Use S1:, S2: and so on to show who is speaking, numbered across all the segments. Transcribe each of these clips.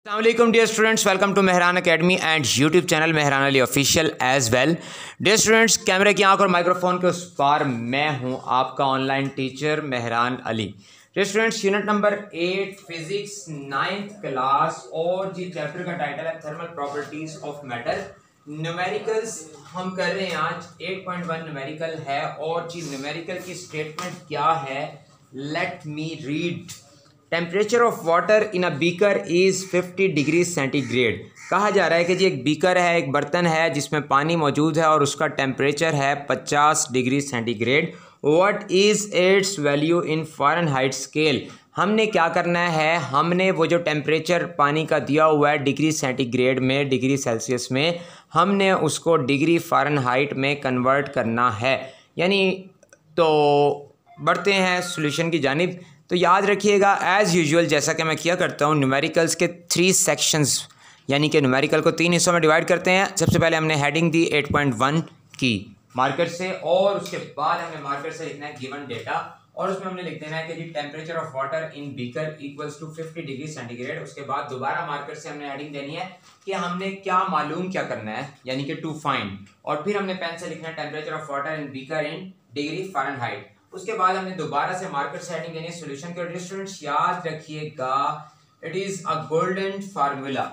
S1: Assalamualaikum dear students, welcome to Mehran Academy and YouTube channel Mehran Ali Official as well. Dear students, कैमरे की आंख और microphone के उस पार मैं हूं आपका online teacher Mehran Ali. Dear students, unit number 8 physics 9th class और जी चैप्टर का टाइटल है thermal properties of matter. Numericals हम कर रहे हैं आज 8.1 न्यूमेरिकल है और जी न्यूमेरिकल की स्टेटमेंट क्या है, let me read. Temperature of water in a beaker is 50 degree centigrade. कहा जा रहा है कि जी एक बीकर है, एक बर्तन है जिसमें पानी मौजूद है और उसका टेम्परेचर है 50 degree centigrade. What is it's value in Fahrenheit scale. हमने क्या करना है, हमने वो जो टेम्परेचर पानी का दिया हुआ है डिग्री सेंटीग्रेड में, डिग्री सेल्सियस में, हमने उसको डिग्री फ़ारेनहाइट में कन्वर्ट करना है. यानी तो बढ़ते हैं सॉल्यूशन की जानिब. तो याद रखिएगा एज़ यूजुअल जैसा कि मैं किया करता हूँ, न्यूमेरिकल्स के 3 सेक्शंस यानी कि न्यूमेरिकल को 3 हिस्सों में डिवाइड करते हैं. सबसे पहले हमने हेडिंग दी 8.1 की मार्कर से और उसके बाद हमने मार्कर से लिखना है गिवन डेटा और उसमें हमने लिख देना है कि जी temperature of water in beaker equals to 50 degree centigrade. उसके बाद दोबारा मार्कर से हमने हेडिंग देनी है कि हमने क्या मालूम क्या करना है, यानी कि टू फाइंड, और फिर हमने पेन से लिखना है temperature of water in beaker in degree Fahrenheit. उसके बाद हमने दोबारा से मार्कर से हेडिंग देनी है सॉल्यूशन के. स्टूडेंट्स याद रखिएगा it is a golden formula.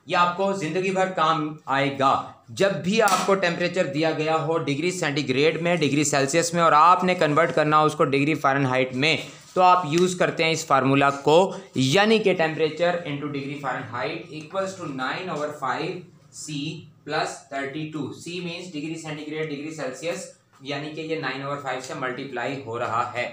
S1: ये आपको जिंदगी भर काम आएगा. जब भी आपको टेम्परेचर दिया गया हो डिग्री सेंटीग्रेड में, डिग्री सेल्सियस में, और आपने कन्वर्ट करना हो उसको डिग्री फ़ारेनहाइट में, तो आप यूज़ करते हैं इस फार्मूला को, यानी कि temperature into degree Fahrenheit equals to 9/5 C plus 32. C means degree centigrade degree Celsius, यानी कि ये 9/5 से मल्टीप्लाई हो रहा है.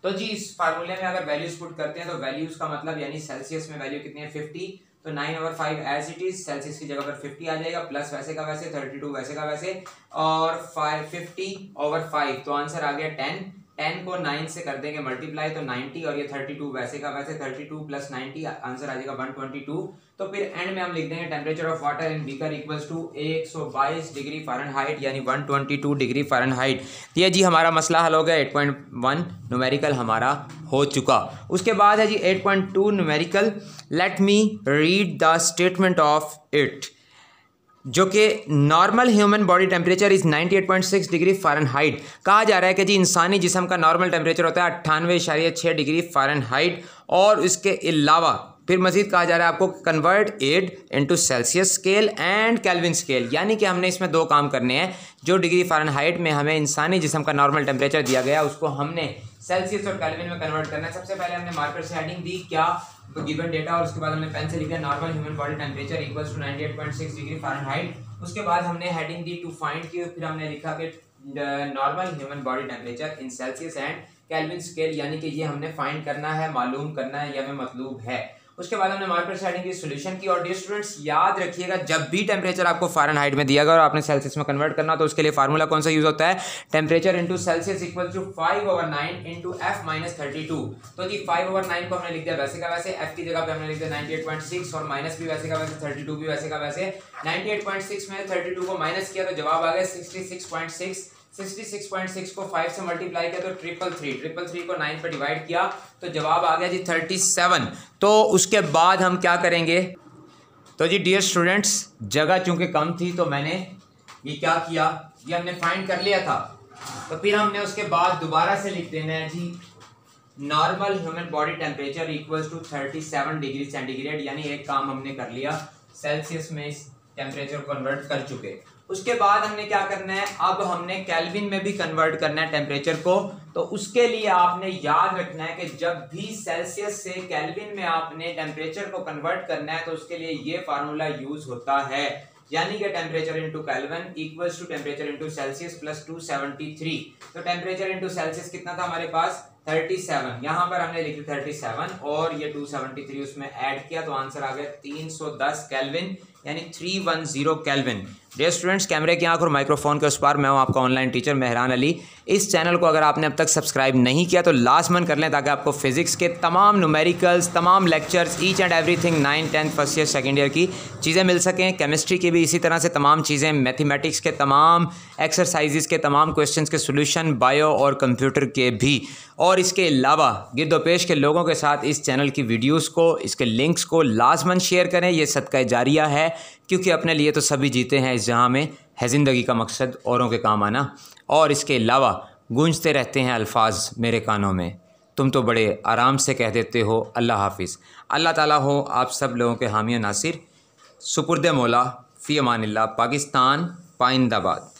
S1: तो जी इस फार्मूले में अगर वैल्यूज पुट करते हैं तो वैल्यूज का मतलब यानी सेल्सियस में वैल्यू कितनी है 50, तो 9/5 एज इट इज, सेल्सियस की जगह पर 50 आ जाएगा, प्लस वैसे का वैसे 32 वैसे का वैसे और 50/5, तो आंसर आ गया 10. 10 को 9 से कर देंगे मल्टीप्लाई तो 90, और ये 32 वैसे का वैसे 32 प्लस 90 आंसर आ जाएगा 122. तो फिर एंड में हम लिख देंगे temperature of water in beaker equals to 122 degree Fahrenheit यानी 122 डिग्री फ़ारेनहाइट. ये जी हमारा मसला हल हो गया. 8.1 न्यूमेरिकल हमारा हो चुका. उसके बाद है जी 8.2 numerical. Let me read the statement of it, जो कि normal human body temperature is 98.6 degree Fahrenheit. कहा जा रहा है कि जी इंसानी जिस्म का नॉर्मल टेम्परेचर होता है 98.6 डिग्री फ़ारेनहाइट, और इसके अलावा फिर मज़ीद कहा जा रहा है आपको convert it into Celsius scale and kelvin scale. यानी कि हमने इसमें 2 काम करने हैं. जो डिग्री फ़ारेनहाइट में हमें इंसानी जिस्म का नॉर्मल टेम्परेचर दिया गया उसको हमने सेल्सियस और केल्विन में कन्वर्ट करना है. सबसे पहले हमने मार्कर से हेडिंग दी क्या, तो गिवन डेटा, और उसके बाद हमने पेन से लिखा normal human body temperature equals to 98.6 degree Fahrenheit. उसके बाद हमने हेडिंग दी टू फाइंड की, फिर हमने लिखा कि normal human body temperature in Celsius and kelvin scale, यानी कि ये हमने फाइंड करना है, मालूम करना है, ये हमें मतलूब है. उसके बाद हमने मार्कर से हेडिंग की सॉल्यूशन की. और डियर स्टूडेंट्स याद रखिएगा जब भी टेम्परेचर आपको फ़ारेनहाइट में दिया गया और आपने सेल्सियस में कन्वर्ट करना तो उसके लिए फार्मूला कौन सा यूज होता है, temperature into Celsius equal to 5/9 into F minus 32. तो जी 5/9 को हमने लिख दिया वैसे का वैसे, F की जगह पे हमने लिख दिया 98.6 और माइनस भी वैसे का वैसे, 32 भी वैसे का वैसे. 98.6 में 32 को माइनस किया तो जवाब आ गया 66.6. 66.6 को 5 से मल्टीप्लाई किया तो 333 को 9 पर डिवाइड किया तो जवाब आ गया जी 37. तो उसके बाद हम क्या करेंगे, तो जी डियर स्टूडेंट्स जगह चूंकि कम थी तो मैंने ये क्या किया, ये हमने फाइंड कर लिया था, तो फिर हमने उसके बाद दोबारा से लिख देना है जी normal human body temperature equals to 37 degree centigrade. यानी एक काम हमने कर लिया, सेल्सियस में इस टेम्परेचर को कन्वर्ट कर चुके. उसके बाद हमने क्या करना है, अब हमने केल्विन में भी कन्वर्ट करना है टेम्परेचर को. तो उसके लिए आपने याद रखना है कि जब भी सेल्सियस से केल्विन में आपने टेम्परेचर को कन्वर्ट करना है तो उसके लिए ये फार्मूला यूज होता है, यानी कि temperature into Kelvin equals to temperature into Celsius plus 273. तो टेम्परेचर इंटू सेल्सियस कितना था हमारे पास 37, यहाँ पर हमने लिखा 37 और ये 273 उसमें ऐड किया तो आंसर आ गया 310 केल्विन, यानी 310 केल्विन। डियर स्टूडेंट्स, कैमरे की आंख और माइक्रोफोन के उस पार मैं हूं आपका ऑनलाइन टीचर मेहरान अली। इस चैनल को अगर आपने अब तक सब्सक्राइब नहीं किया तो लाजमन कर लें, ताकि आपको फिजिक्स के तमाम न्यूमेरिकल्स, तमाम lectures, each and everything 9, 10, first year, second year की चीज़ें मिल सकें। केमिस्ट्री की भी इसी तरह से तमाम चीज़ें, मैथमेटिक्स के तमाम एक्सरसाइजेस के तमाम क्वेश्चंस के सोल्यूशन, बायो और कंप्यूटर के भी। और इसके अलावा गिरदोपेश के लोगों के साथ इस चैनल की वीडियोस को, इसके लिंक्स को लाजमन शेयर करें। ये सदका जारिया है, क्योंकि अपने लिए तो सभी जीते हैं इस जहां में, है ज़िंदगी का मकसद औरों के काम आना। और इसके अलावा गूंजते रहते हैं अल्फाज मेरे कानों में, तुम तो बड़े आराम से कह देते हो अल्लाह हाफिज़। अल्लाह ताला हो आप सब लोगों के हामी नासिर। सुपुर्द मौला फ़ी अमानिल्लाह। पाकिस्तान पाइंदाबाद।